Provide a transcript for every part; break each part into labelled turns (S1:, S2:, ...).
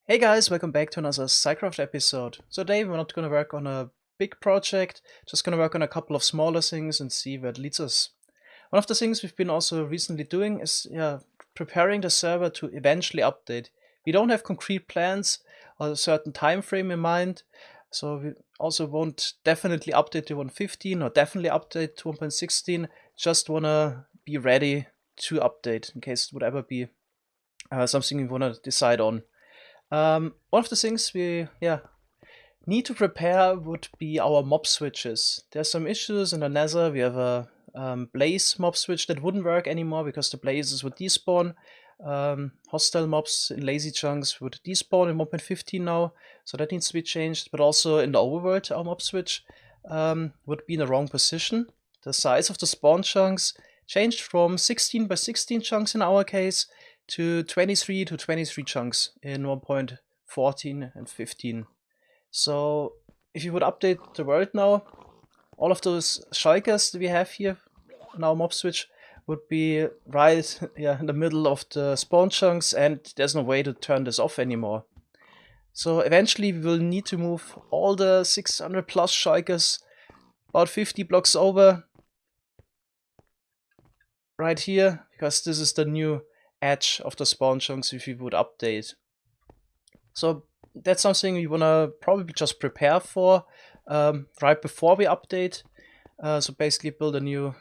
S1: Hey guys, welcome back to another SciCraft episode. So today we're not going to work on a big project, just going to work on a couple of smaller things and see where it leads us. One of the things we've been also recently doing is preparing the server to eventually update. We don't have concrete plans or a certain time frame in mind, so we also won't definitely update to 1.15 or definitely update to 1.16, just want to be ready to update in case it would ever be something we want to decide on. One of the things we need to prepare would be our mob switches. There's some issues in the Nether. We have a blaze mob switch that wouldn't work anymore because the blazes would despawn. Hostile mobs in lazy chunks would despawn in 1.15 now, so that needs to be changed. But also in the overworld, our mob switch would be in the wrong position. The size of the spawn chunks changed from 16 by 16 chunks in our case to 23 to 23 chunks in 1.14 and 15. So if you would update the world now, all of those shulkers that we have here in our mob switch would be right in the middle of the spawn chunks, and there's no way to turn this off anymore. So eventually we will need to move all the 600 plus shulkers about 50 blocks over right here, because this is the new edge of the spawn chunks if we would update. So that's something we wanna probably just prepare for right before we update. So basically build a new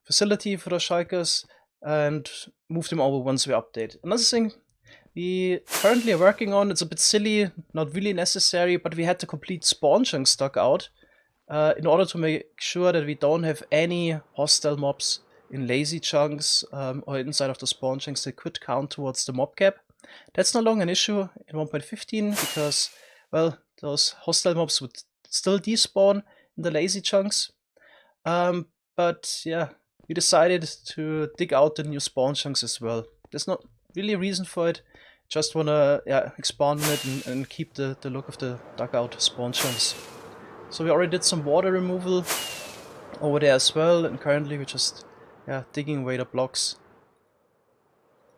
S1: facility for the shulkers and move them over once we update. Another thing we currently are working on, it's a bit silly, not really necessary, but we had the complete spawn chunk stuck out in order to make sure that we don't have any hostile mobs in lazy chunks or inside of the spawn chunks that could count towards the mob cap. That's no longer an issue in 1.15 because, well, those hostile mobs would still despawn in the lazy chunks. But yeah, we decided to dig out the new spawn chunks as well. There's not really a reason for it. Just wanna expand on it and keep the look of the dug out spawn chunks. So we already did some water removal over there as well, and currently we're just digging away the blocks.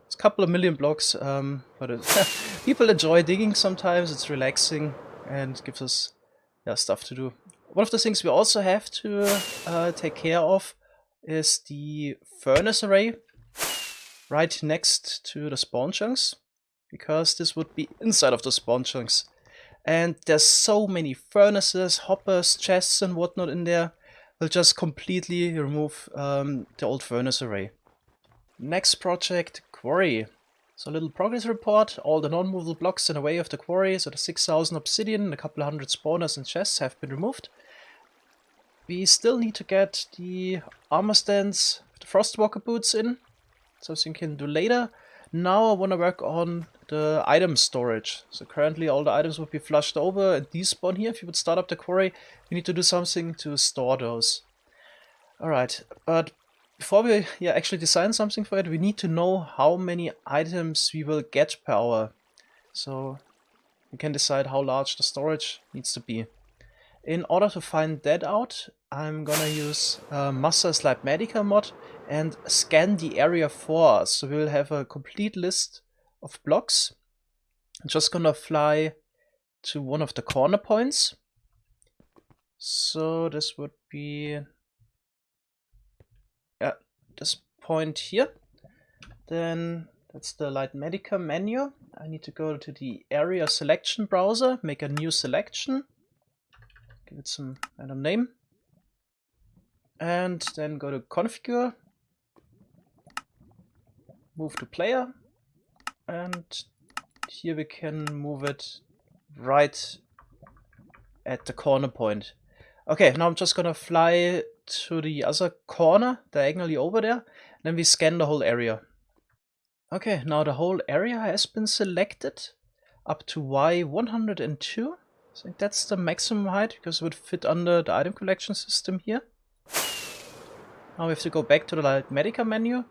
S1: It's a couple of million blocks, but people enjoy digging sometimes. It's relaxing and gives us stuff to do. One of the things we also have to take care of is the furnace array right next to the spawn chunks, because this would be inside of the spawn chunks. And there's so many furnaces, hoppers, chests and whatnot in there. We'll just completely remove the old furnace array. Next project, Quarry. So a little progress report. All the non-movable blocks in the way of the quarry, so the 6,000 obsidian and a couple of hundred spawners and chests have been removed. We still need to get the armor stands, the frostwalker boots in, something we can do later. Now I want to work on the item storage. So currently all the items would be flushed over and despawn here. If you would start up the quarry, we need to do something to store those. Alright, but before we actually design something for it, we need to know how many items we will get per hour. So we can decide how large the storage needs to be. In order to find that out, I'm gonna use Master's Light Medica mod and scan the area for us. So we'll have a complete list of blocks. I'm just gonna fly to one of the corner points. So this would be this point here. Then that's the Light Medica menu. I need to go to the area selection browser, make a new selection, give it some random name, and then go to configure, move to player, and here we can move it right at the corner point. Okay, now I'm just gonna fly to the other corner, diagonally over there, and then we scan the whole area. Okay, now the whole area has been selected up to Y102. I think that's the maximum height, because it would fit under the item collection system here. Now we have to go back to the Light Medica menu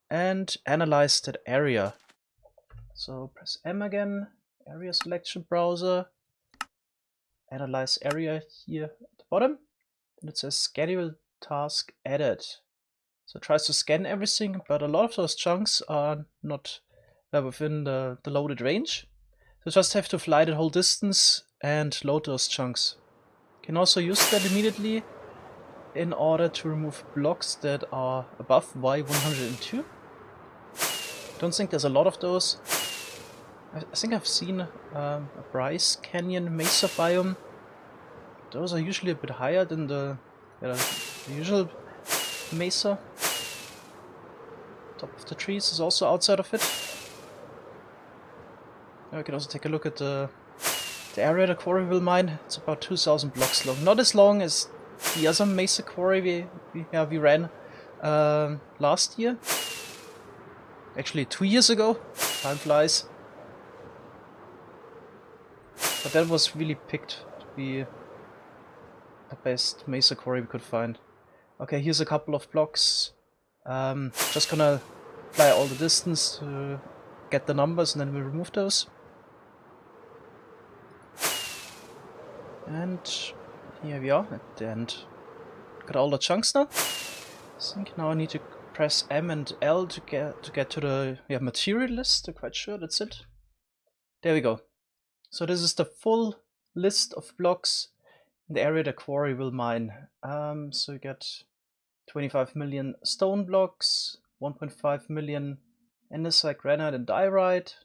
S1: and analyze that area. So press M again, area selection browser, analyze area here at the bottom. And it says schedule task added. So it tries to scan everything, but a lot of those chunks are not within the loaded range. So just have to fly the whole distance and load those chunks. Can also use that immediately in order to remove blocks that are above Y102. Don't think there's a lot of those. I think I've seen a Bryce Canyon Mesa biome. Those are usually a bit higher than the usual mesa. Top of the trees is also outside of it. I can also take a look at the area the quarry will mine. It's about 2,000 blocks long. Not as long as the other mesa quarry we ran last year. Actually 2 years ago. Time flies. But that was really picked to be the best mesa quarry we could find. Okay, here's a couple of blocks. Just gonna fly all the distance to get the numbers and then we'll remove those. And here we are at the end. Got all the chunks now. I think now I need to press M and L to get to the material list. I'm quite sure that's it. There we go. So this is the full list of blocks in the area the quarry will mine. So you get 25 million stone blocks, 1.5 million andesite, granite and diorite,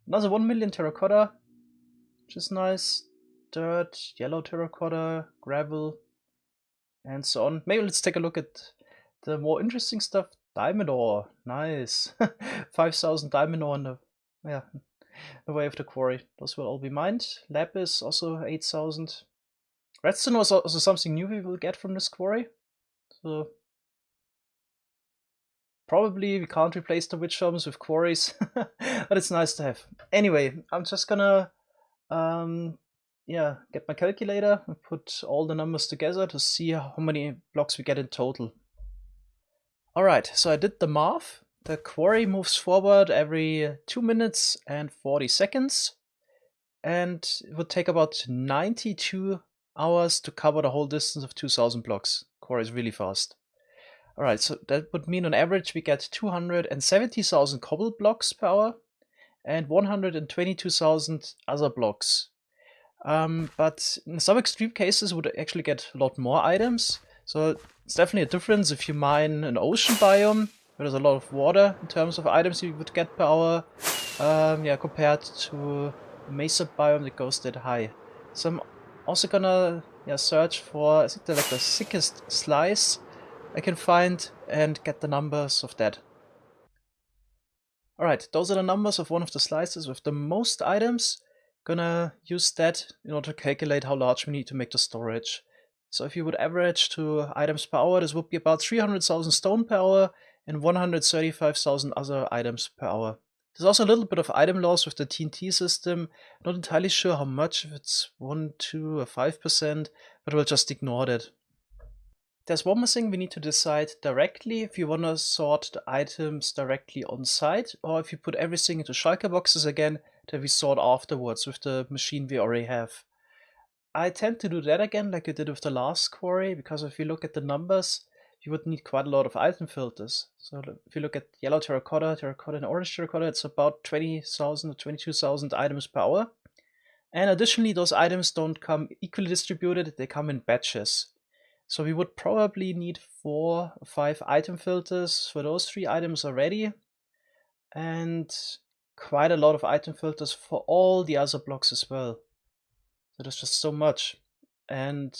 S1: another 1 million terracotta, which is nice, dirt, yellow terracotta, gravel, and so on. Maybe let's take a look at the more interesting stuff. Diamond ore, nice. 5,000 diamond ore in the way of the quarry. Those will all be mined. Lapis also 8,000. Redstone was also something new we will get from this quarry. So probably we can't replace the witch farms with quarries, but it's nice to have. Anyway, I'm just gonna get my calculator and put all the numbers together to see how many blocks we get in total. Alright, so I did the math. The quarry moves forward every 2 minutes and 40 seconds, and it would take about 92 hours to cover the whole distance of 2,000 blocks. Quarry is really fast. Alright, so that would mean on average we get 270,000 cobble blocks per hour and 122,000 other blocks. But in some extreme cases would actually get a lot more items. So it's definitely a difference if you mine an ocean biome where there's a lot of water in terms of items you would get per hour, compared to a mesa biome that goes that high. So I'm also gonna search for, I think they're like the thickest slice I can find and get the numbers of that. Alright, those are the numbers of one of the slices with the most items. Gonna use that in order to calculate how large we need to make the storage. So if you would average to items per hour, this would be about 300,000 stone per hour and 135,000 other items per hour. There's also a little bit of item loss with the TNT system. Not entirely sure how much, if it's 1, 2 or 5%, but we'll just ignore that. There's one more thing we need to decide directly if you want to sort the items directly on site, or if you put everything into shulker boxes again that we sort afterwards with the machine we already have. I tend to do that again like I did with the last quarry, because if you look at the numbers, you would need quite a lot of item filters. So if you look at yellow terracotta and orange terracotta, it's about 20,000 or 22,000 items per hour. And additionally, those items don't come equally distributed, they come in batches. So we would probably need 4 or 5 item filters for those 3 items already, and quite a lot of item filters for all the other blocks as well. So there's just so much, and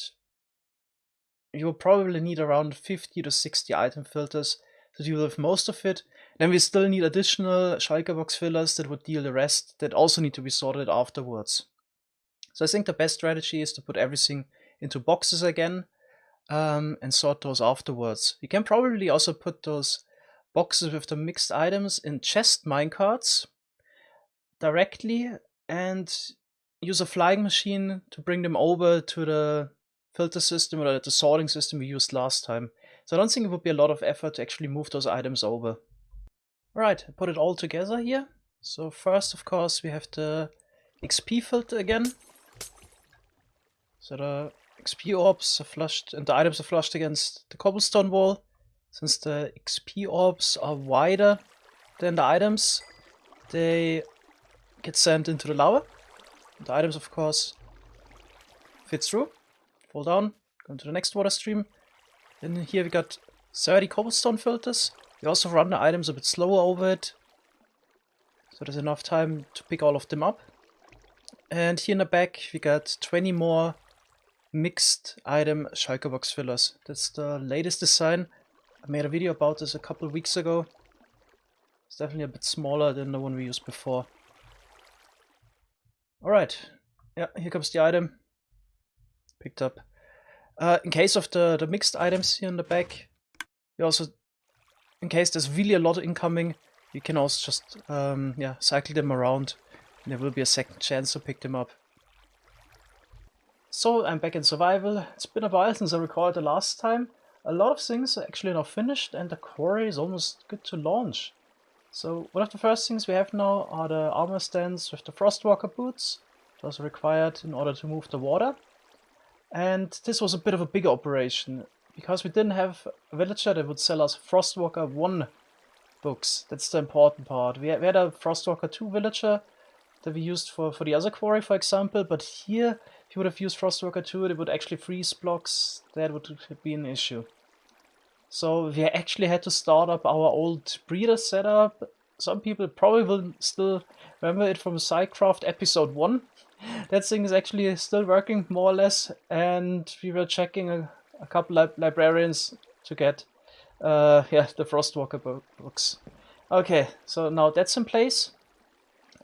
S1: you will probably need around 50 to 60 item filters to deal with most of it. Then we still need additional shulker box fillers that would deal the rest, that also need to be sorted afterwards. So I think the best strategy is to put everything into boxes again, and sort those afterwards. You can probably also put those boxes with the mixed items in chest minecarts directly and use a flying machine to bring them over to the filter system or the sorting system we used last time. So I don't think it would be a lot of effort to actually move those items over. Alright, I put it all together here. So first, of course, we have the XP filter again. So the XP orbs are flushed and the items are flushed against the cobblestone wall. Since the XP orbs are wider than the items, they gets sent into the lava. The items, of course, fit through. Fall down, go to the next water stream. Then here we got 30 cobblestone filters. We also run the items a bit slower over it, so there's enough time to pick all of them up. And here in the back we got 20 more mixed item shulker box fillers. That's the latest design. I made a video about this a couple of weeks ago. It's definitely a bit smaller than the one we used before. Alright, yeah, here comes the item. Picked up. In case of the mixed items here in the back, we also, in case there's really a lot incoming, you can also just cycle them around, and there will be a second chance to pick them up. So I'm back in survival. It's been a while since I recorded the last time. A lot of things are actually now finished, and the quarry is almost good to launch. So one of the first things we have now are the armor stands with the Frostwalker boots. Those are required in order to move the water. And this was a bit of a bigger operation, because we didn't have a villager that would sell us Frostwalker 1 books. That's the important part. We had a Frostwalker 2 villager that we used for the other quarry, for example, but here, if you would have used Frostwalker 2, it would actually freeze blocks. That would be an issue. So we actually had to start up our old breeder setup. Some people probably will still remember it from SciCraft episode 1. That thing is actually still working, more or less, and we were checking a couple librarians to get the Frostwalker books. Okay, so now that's in place.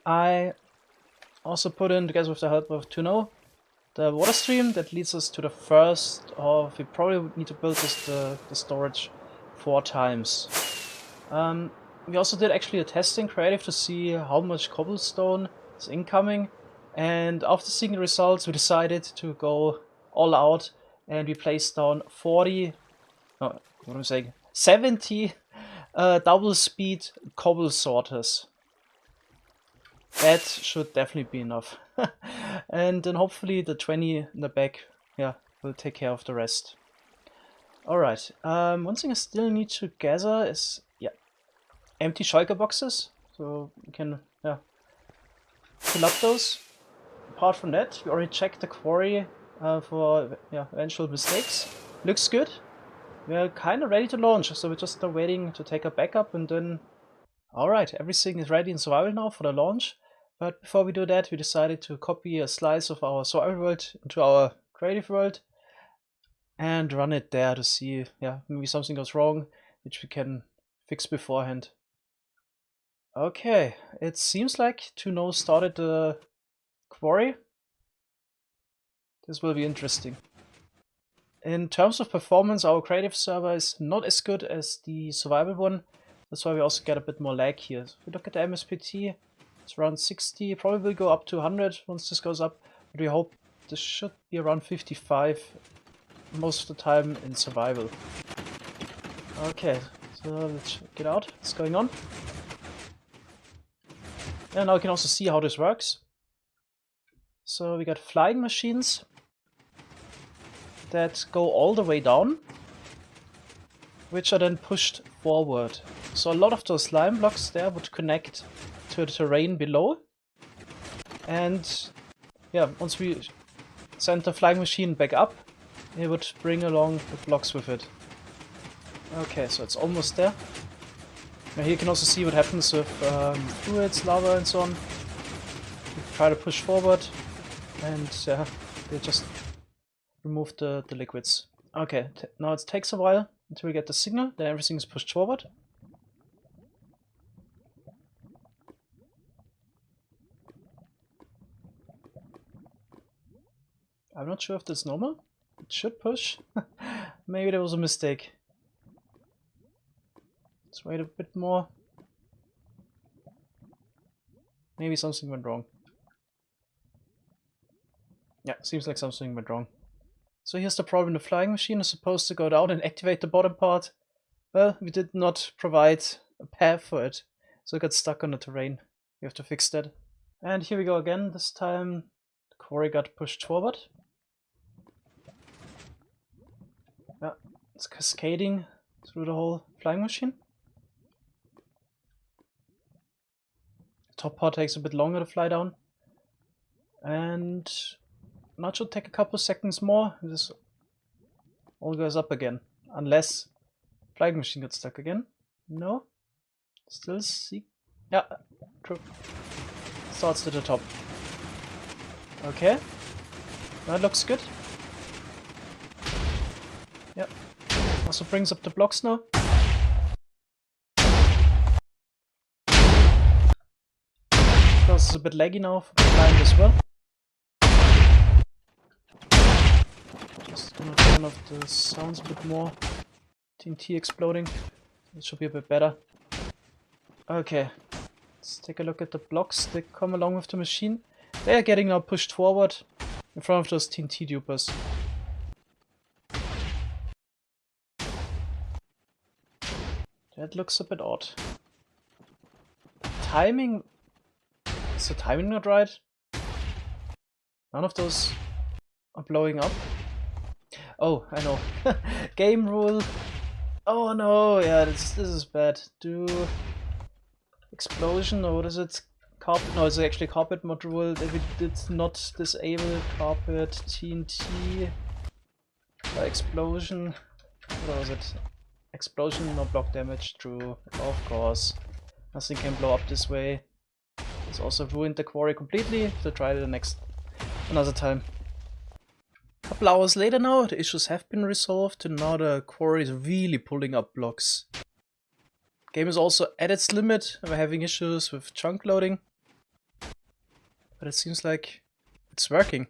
S1: I also put in, together with the help of Tuno, the water stream that leads us to the first of, we probably would need to build this the storage 4 times. We also did actually a testing creative to see how much cobblestone is incoming. And after seeing the results, we decided to go all out, and we placed down 70 double speed cobble sorters. That should definitely be enough. And then hopefully the 20 in the back, will take care of the rest. Alright, one thing I still need to gather is, empty shulker boxes, so we can, fill up those. Apart from that, we already checked the quarry for eventual mistakes. Looks good. We're kind of ready to launch, so we're just waiting to take a backup, and then... Alright, everything is ready in survival now for the launch. But before we do that, we decided to copy a slice of our survival world into our creative world and run it there to see, maybe something goes wrong, which we can fix beforehand. Okay, it seems like Tuno started the quarry. This will be interesting. In terms of performance, our creative server is not as good as the survival one. That's why we also get a bit more lag here. If we look at the MSPT, it's around 60, probably will go up to 100 once this goes up, but we hope this should be around 55 most of the time in survival. Okay, so let's check it out, what's going on. And now you can also see how this works. So we got flying machines that go all the way down, which are then pushed forward. So a lot of those slime blocks there would connect to the terrain below. And once we send the flying machine back up, it would bring along the blocks with it. Okay, so it's almost there. Now here you can also see what happens with fluids, lava and so on. You try to push forward, and they just remove the liquids. Okay, now it takes a while until we get the signal, then everything is pushed forward. I'm not sure if that's normal. It should push. Maybe there was a mistake. Let's wait a bit more. Maybe something went wrong. Yeah, seems like something went wrong. So here's the problem. The flying machine is supposed to go down and activate the bottom part. Well, we did not provide a path for it, so it got stuck on the terrain. We have to fix that. And here we go again. This time the quarry got pushed forward. Yeah, it's cascading through the whole flying machine. top part takes a bit longer to fly down. And now it should take a couple seconds more. This all goes up again. Unless flying machine gets stuck again. No? Still see? Yeah, true. Starts to the top. Okay. That looks good. Yeah. Also brings up the blocks now. Because it's a bit laggy now for the client as well. Just gonna turn off the sounds a bit more. TNT exploding. It should be a bit better. Okay. Let's take a look at the blocks that come along with the machine. They are getting now pushed forward in front of those TNT dupers. That looks a bit odd. Timing... Is the timing not right? None of those are blowing up. Oh, I know. Game rule. Oh no, yeah, this is bad. Do explosion, or what is it? Carpet? No, it's actually carpet module. If it did not disable carpet TNT explosion. What was it? Explosion, no block damage. True, of course. Nothing can blow up this way. This also ruined the quarry completely. So try it another time. Couple hours later now, the issues have been resolved, and now the quarry is really pulling up blocks. Game is also at its limit. We're having issues with chunk loading, but it seems like it's working.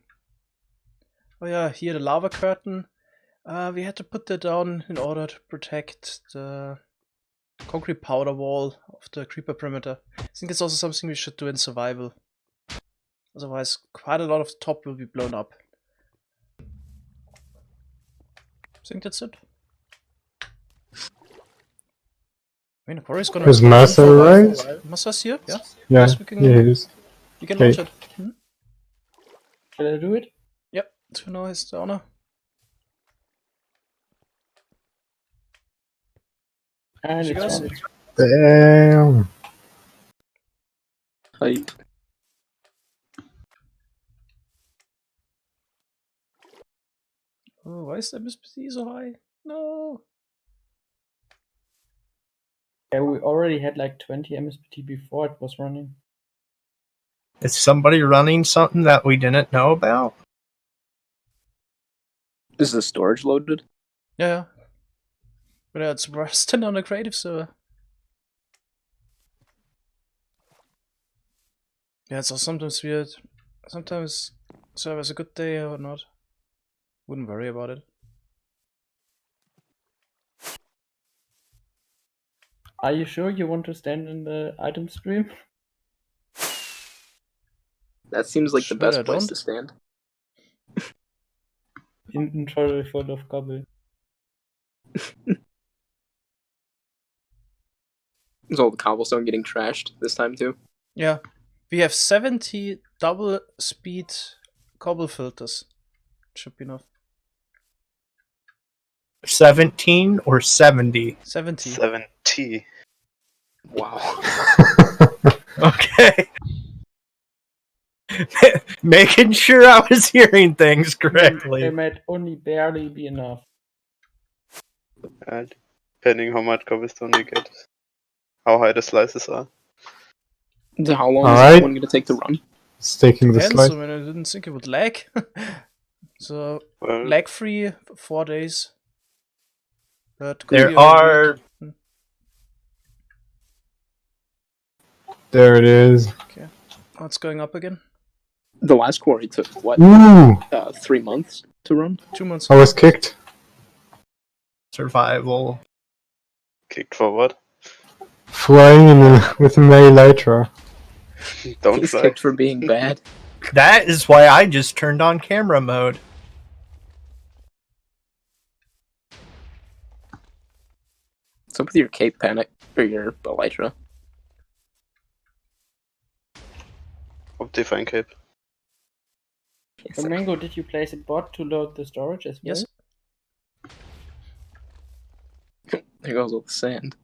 S1: Oh yeah, here the lava curtain. We had to put that down in order to protect the concrete powder wall of the creeper perimeter. I think it's also something we should do in survival. Otherwise, quite a lot of the top will be blown up. I think that's it. I mean, the quarry is gonna...
S2: Is Massa right?
S1: Massa's here? Yeah.
S2: Yeah,
S1: Yes, we can,
S2: yeah, it is.
S1: you can launch it.
S3: Shall I do it?
S1: Yep, to know his honor.
S3: And
S1: She
S3: it's
S1: goes.
S3: on.
S2: Damn.
S3: Hype.
S1: Oh, why is the MSPC so high? No!
S3: Yeah, we already had like 20 MSPT before it was running.
S4: Is somebody running something that we didn't know about?
S5: Is the storage loaded?
S1: Yeah. But yeah, it's worse than on a creative server. Yeah, it's also sometimes weird. Sometimes server's a good day or not. Wouldn't worry about it.
S3: Are you sure you want to stand in the item stream?
S5: That seems like
S1: Sure,
S5: the best
S1: I
S5: place
S1: don't.
S5: to stand.
S3: Inventory full of cobble.
S5: Is all the cobblestone getting trashed this time too?
S1: Yeah. We have 70 double speed cobble filters. Should be enough.
S4: 17 or 70?
S1: 70.
S6: 70.
S5: Wow.
S4: Okay. Making sure I was hearing things
S3: They
S4: correctly.
S3: might only barely be enough.
S6: Depending how much cobblestone you get. How high the slices are.
S5: So how long is
S2: Alright.
S5: that one going to take to run?
S2: It's taking the
S1: Depends,
S2: slide.
S1: I mean, I didn't think it would lag. So,
S6: Well,
S1: lag free 4 days. But could be
S4: There
S1: a
S4: are...
S1: week.
S2: There it is.
S1: Okay. Oh, it's going up again.
S5: The last quarry took, what,
S2: Ooh!
S5: 3 months to run?
S1: 2 months.
S2: I was kicked.
S4: Survival.
S6: kicked forward.
S2: Flying with a melee elytra.
S6: Don't
S5: He's
S6: fly.
S5: kicked for being bad.
S4: That is why I just turned on camera mode.
S5: What's up with your cape panic, or your elytra?
S6: Optifine cape.
S3: So Mango, did you place a bot to load the storage as well?
S1: Yes.
S5: There goes all the sand.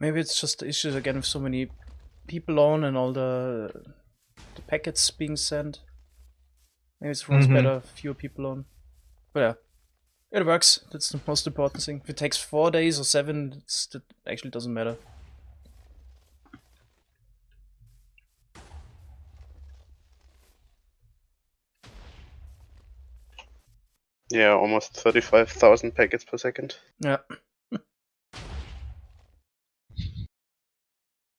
S1: Maybe it's just the issues again with so many people on and all the packets being sent. Maybe it runs better, fewer people on. But yeah, it works. That's the most important thing. If it takes 4 days or 7, that actually doesn't matter.
S6: Yeah, almost 35,000 packets per second.
S1: Yeah.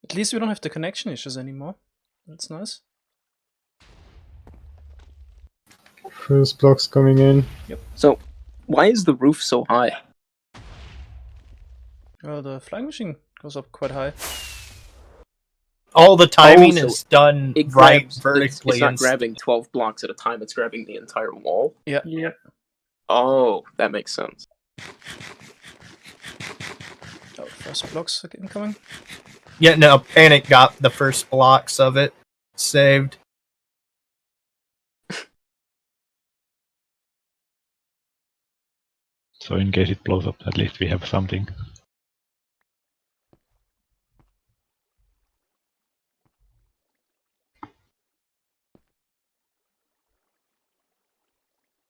S1: At least we don't have the connection issues anymore. That's nice.
S2: First blocks coming in.
S5: So, why is the roof so high?
S1: Well, the flying machine goes up quite high.
S4: All the timing
S5: so
S4: is done
S5: It
S4: right
S5: grabs,
S4: vertically.
S5: It's not
S4: and
S5: grabbing 12 blocks at a time, it's grabbing the entire wall.
S1: Yeah.
S3: Yep.
S5: Oh, that makes sense.
S1: Oh, first blocks are incoming.
S4: Yeah, no, Panic got the first blocks of it saved.
S7: So in case it blows up, at least we have something.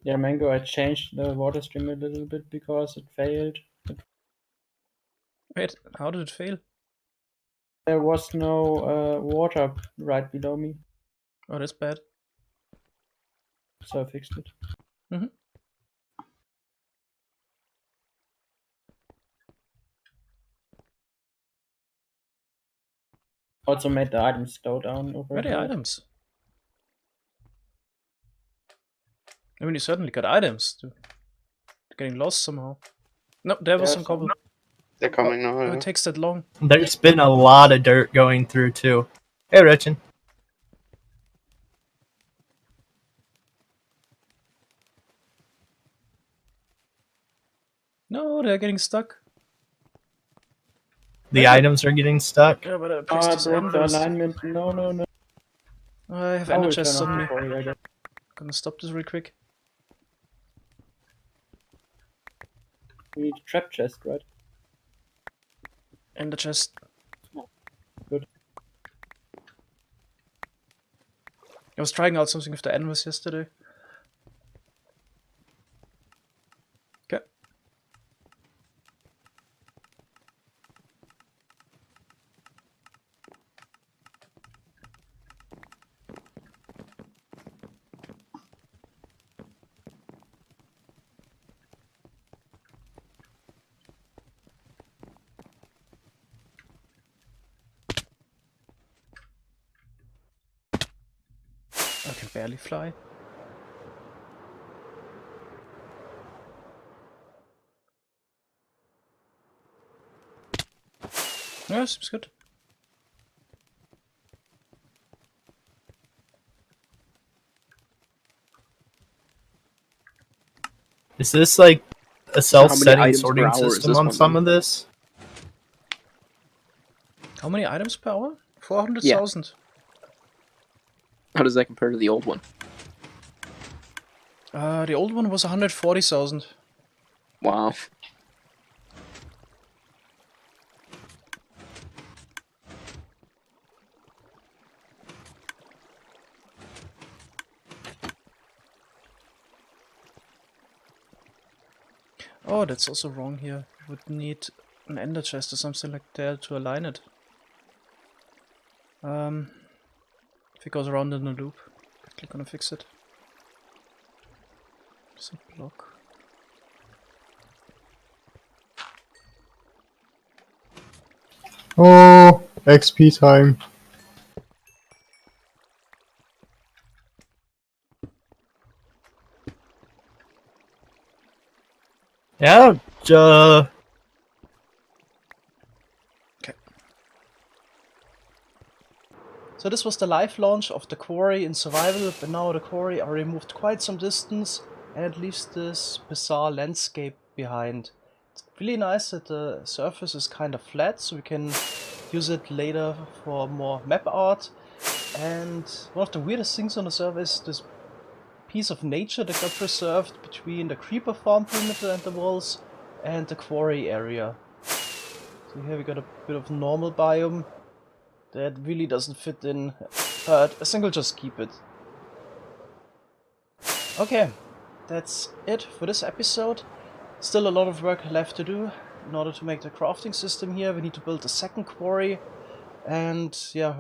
S3: Yeah, Mango, I changed the water stream a little bit because it failed.
S1: Wait, how did it fail?
S3: There was no water right below me,
S1: Oh, that's bad.
S3: so I fixed it. Also made the items slow down over
S1: Where are the
S3: here.
S1: items? I mean, you certainly got items. They're getting lost somehow. No, there was some cobble.
S6: They're coming now.
S1: Oh,
S6: Yeah.
S1: it takes that long.
S4: There's been a lot of dirt going through, too. Hey, Richin.
S1: No, they're getting stuck.
S4: The items are getting stuck.
S1: Yeah, but
S3: Oh,
S1: press
S3: I
S1: this
S3: broke the
S1: endless.
S3: alignment. No.
S1: I have
S3: I will
S1: energized
S3: turn on
S1: suddenly.
S3: Quarry, I guess.
S1: Gonna stop this real quick.
S3: We need a trap chest, right?
S1: Ender chest.
S3: Good.
S1: I was trying out something with the animals yesterday. Okay. I can barely fly. Yeah, seems good.
S4: Is this like a
S5: how many
S4: self-setting
S5: items per
S4: sorting
S5: hour is
S4: system
S5: this
S4: on
S5: one
S4: some
S5: doing?
S4: of this?
S1: How many items per hour? 400,000.
S5: How does that compare to the old one?
S1: The old one was 140,000.
S5: Wow.
S1: Oh, that's also wrong here. You would need an ender chest or something like that to align it. If it goes around in a loop, quickly gonna fix it. There's a block.
S2: Oh, XP time.
S4: Yeah,
S1: Okay. So this was the live launch of the Quarry in survival, but now the Quarry are removed quite some distance and it leaves this bizarre landscape behind. It's really nice that the surface is kind of flat, so we can use it later for more map art. And one of the weirdest things on the server is this piece of nature that got preserved between the creeper farm perimeter and the walls and the quarry area. So here we got a bit of normal biome that really doesn't fit in, but I think I'll just keep it. Okay, that's it for this episode. Still a lot of work left to do in order to make the crafting system here. We need to build a second quarry, and yeah,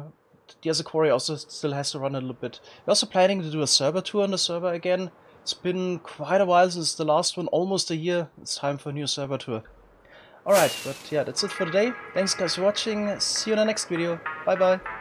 S1: the other quarry also still has to run a little bit. We're also planning to do a server tour on the server again. It's been quite a while since the last one, almost a year. It's time for a new server tour. Alright, but yeah, that's it for today. Thanks guys for watching. See you in the next video. Bye bye.